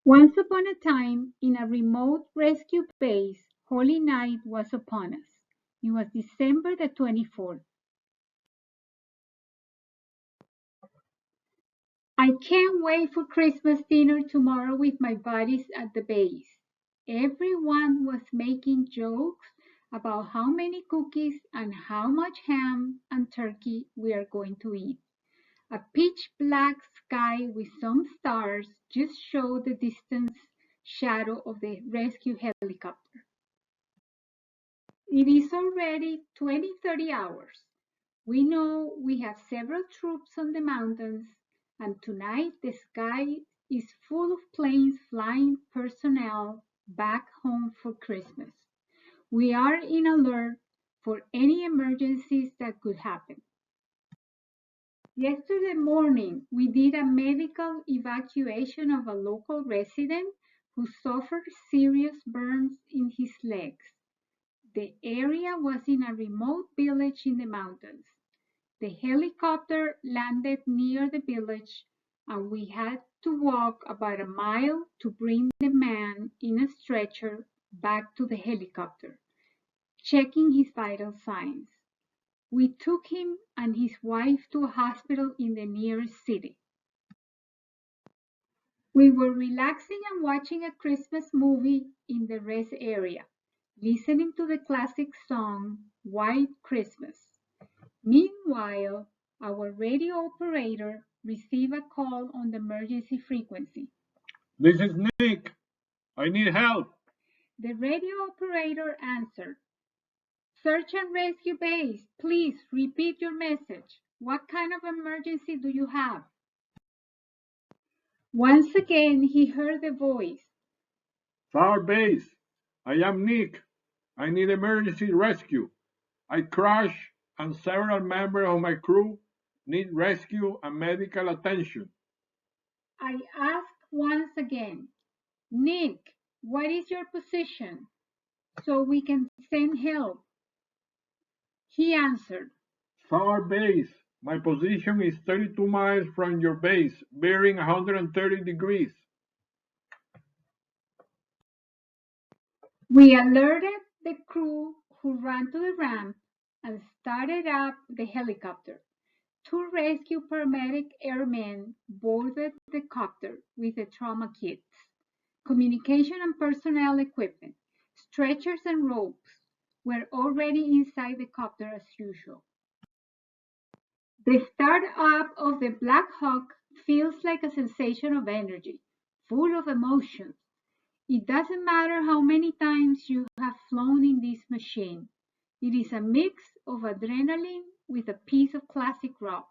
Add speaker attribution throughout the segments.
Speaker 1: Once upon a time, in a remote rescue base, Holy Night was upon us. It was December the 24th. I can't wait for Christmas dinner tomorrow with my buddies at the base. Everyone was making jokes about how many cookies and how much ham and turkey we are going to eat. A pitch black sky with some stars just showed the distant shadow of the rescue helicopter. It is already 20-30 hours. We know we have several troops on the mountains, and tonight the sky is full of planes flying personnel back home for Christmas. We are in alert for any emergencies that could happen. Yesterday morning, we did a medical evacuation of a local resident who suffered serious burns in his legs. The area was in a remote village in the mountains. The helicopter landed near the village, and we had to walk about a mile to bring the man in a stretcher back to the helicopter, checking his vital signs. We took him and his wife to a hospital in the nearest city. We were relaxing and watching a Christmas movie in the rest area, listening to the classic song White Christmas. Meanwhile, our radio operator received a call on the emergency frequency.
Speaker 2: This is Nick. I need help.
Speaker 1: The radio operator answered, Search and rescue base, please repeat your message. What kind of emergency do you have? Once again he heard the voice.
Speaker 2: Fire base. I am Nick. I need emergency rescue. I crashed and several members of my crew need rescue and medical attention.
Speaker 1: I asked once again, Nick, what is your position so we can send help? He answered,
Speaker 2: Fire base. My position is 32 miles from your base, bearing 130 degrees.
Speaker 1: We alerted the crew who ran to the ramp and started up the helicopter. Two rescue paramedic airmen boarded the copter with the trauma kits, communication and personnel equipment, stretchers and ropes were already inside the copter as usual. The start up of the Black Hawk feels like a sensation of energy, full of emotions. It doesn't matter how many times you have flown in this machine. It is a mix of adrenaline with a piece of classic rock.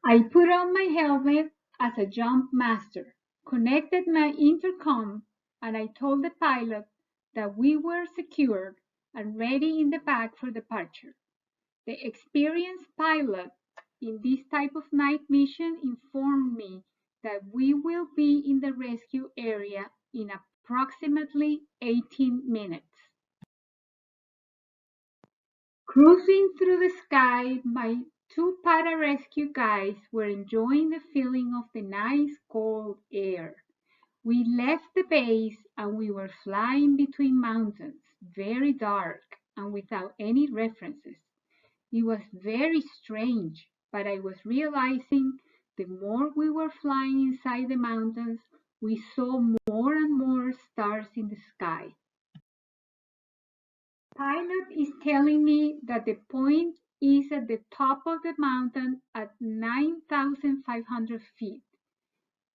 Speaker 1: I put on my helmet as a jump master, connected my intercom, and I told the pilot that we were secured and ready in the back for departure. The experienced pilot in this type of night mission informed me that we will be in the rescue area in approximately 18 minutes. Cruising through the sky, my two pararescue guys were enjoying the feeling of the nice cold air. We left the base and we were flying between mountains, very dark and without any references. It was very strange, but I was realizing the more we were flying inside the mountains, we saw more and more stars in the sky. Pilot is telling me that the point is at the top of the mountain at 9,500 feet.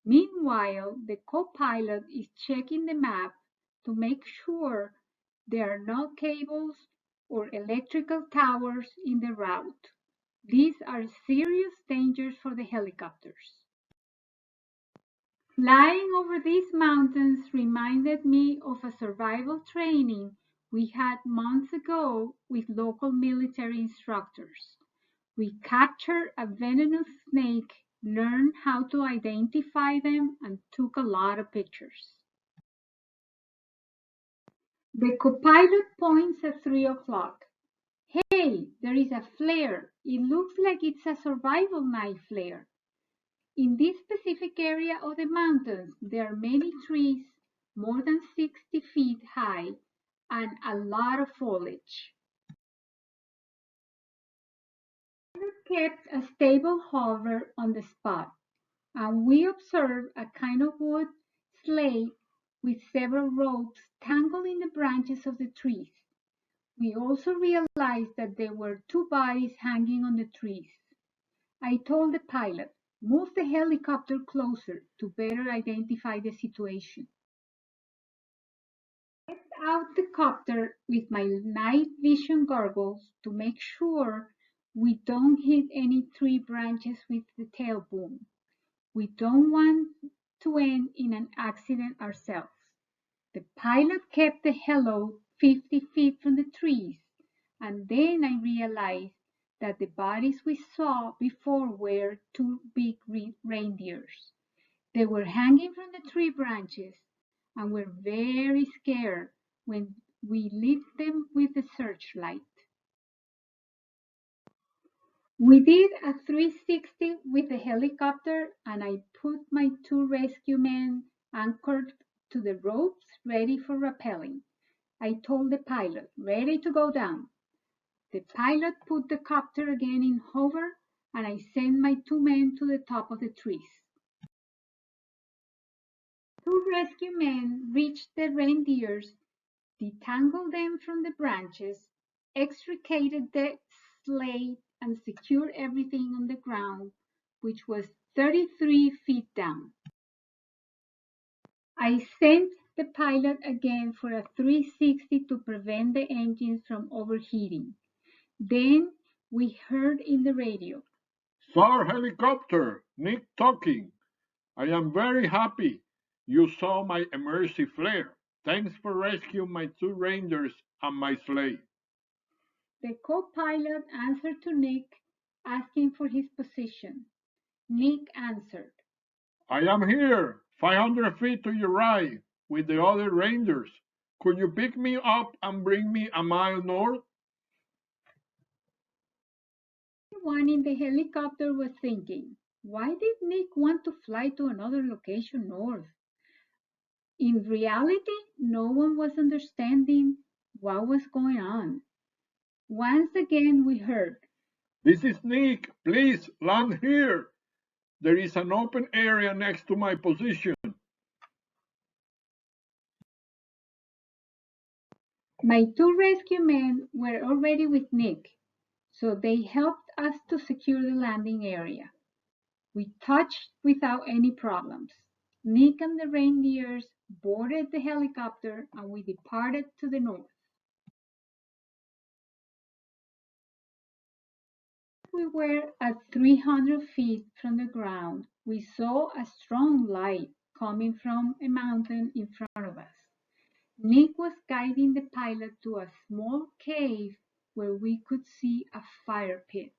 Speaker 1: Meanwhile, the co-pilot is checking the map to make sure there are no cables or electrical towers in the route. These are serious dangers for the helicopters. Flying over these mountains reminded me of a survival training we had months ago with local military instructors. We captured a venomous snake, learned how to identify them, and took a lot of pictures. The co-pilot points at 3 o'clock. Hey, there is a flare. It looks like it's a survival knife flare. In this specific area of the mountains, there are many trees, more than 60 feet high, and a lot of foliage. We kept a stable hover on the spot, and we observed a kind of wood sleigh with several ropes tangled in the branches of the trees. We also realized that there were two bodies hanging on the trees. I told the pilot, move the helicopter closer to better identify the situation. I stepped out the copter with my night vision goggles to make sure we don't hit any tree branches with the tail boom. We don't want to end in an accident ourselves. The pilot kept the helo 50 feet from the trees, and then I realized that the bodies we saw before were two big reindeers. They were hanging from the tree branches and were very scared when we lit them with the searchlight. We did a 360 with the helicopter, and I put my two rescue men anchored to the ropes ready for rappelling. I told the pilot, ready to go down. The pilot put the copter again in hover, and I sent my two men to the top of the trees. Two rescue men reached the reindeers, detangled them from the branches, extricated the sleigh, and secured everything on the ground, which was 33 feet down. I sent the pilot again for a 360 to prevent the engines from overheating. Then we heard in the radio.
Speaker 2: SAR helicopter, Nick talking. I am very happy you saw my emergency flare. Thanks for rescuing my two reindeers and my sleigh.
Speaker 1: The co-pilot answered to Nick, asking for his position. Nick answered.
Speaker 2: I am here, 500 feet to your right, with the other reindeers. Could you pick me up and bring me a mile north?
Speaker 1: Everyone in the helicopter was thinking, why did Nick want to fly to another location north? In reality, no one was understanding what was going on. Once again, we heard,
Speaker 2: This is Nick. Please land here. There is an open area next to my position.
Speaker 1: my two rescue men were already with Nick, so they helped us to secure the landing area. We touched without any problems. Nick and the reindeers boarded the helicopter and we departed to the north. We were at 300 feet from the ground. We saw a strong light coming from a mountain in front of us. Nick was guiding the pilot to a small cave where we could see a fire pit.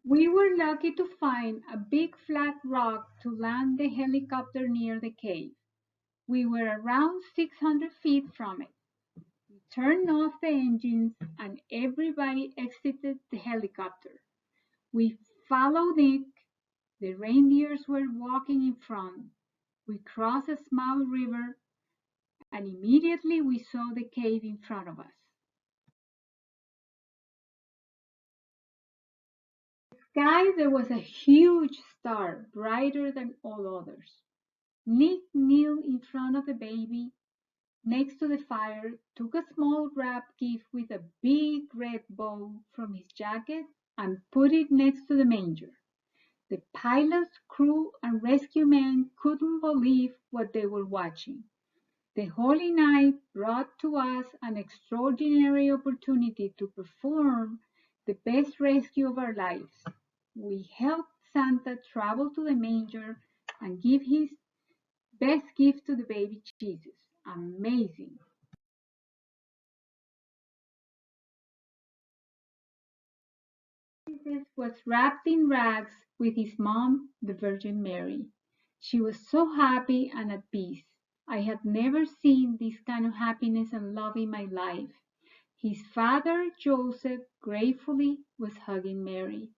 Speaker 1: We were lucky to find a big flat rock to land the helicopter near the cave. We were around 600 feet from it. We turned off the engines and everybody exited the helicopter. We followed Nick. The reindeers were walking in front. We crossed a small river and immediately we saw the cave in front of us. In the sky there was a huge star, brighter than all others. Nick kneeled in front of the baby next to the fire, took a small wrapped gift with a big red bow from his jacket, and put it next to the manger. The pilots, crew, and rescue men couldn't believe what they were watching. The Holy Night brought to us an extraordinary opportunity to perform the best rescue of our lives. We helped Santa travel to the manger and give his best gift to the baby Jesus. Amazing. Jesus was wrapped in rags with his mom, the Virgin Mary. She was so happy and at peace. I had never seen this kind of happiness and love in my life. His father, Joseph, gratefully was hugging Mary.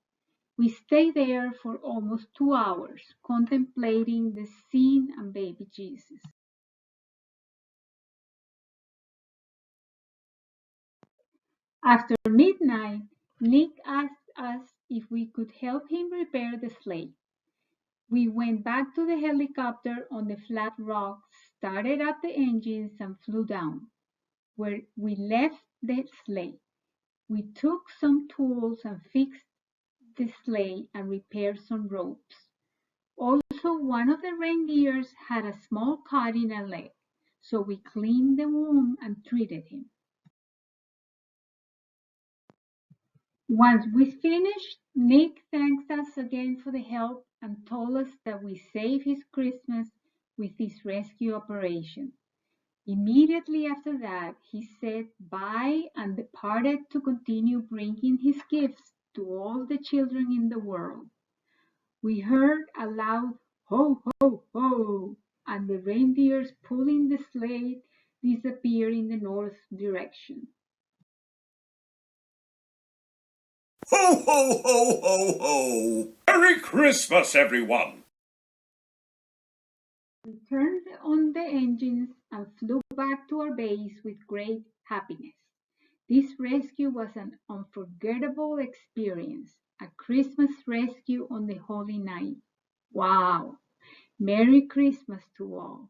Speaker 1: We stayed there for almost 2 hours, contemplating the scene and baby Jesus. After midnight, Nick asked us if we could help him repair the sleigh. We went back to the helicopter on the flat rock, started up the engines, and flew down, where we left the sleigh. We took some tools and fixed the sleigh and repaired some ropes. Also, one of the reindeers had a small cut in a leg, so we cleaned the wound and treated him. Once we finished, Nick thanked us again for the help and told us that we saved his Christmas with this rescue operation. Immediately after that, he said bye and departed to continue bringing his gifts to all the children in the world. We heard a loud ho, ho, ho, and the reindeers pulling the sleigh disappeared in the north direction.
Speaker 3: Ho, ho, ho, ho, ho! Merry Christmas, everyone!
Speaker 1: We turned on the engines and flew back to our base with great happiness. This rescue was an unforgettable experience, a Christmas rescue on the Holy Night. Wow! Merry Christmas to all.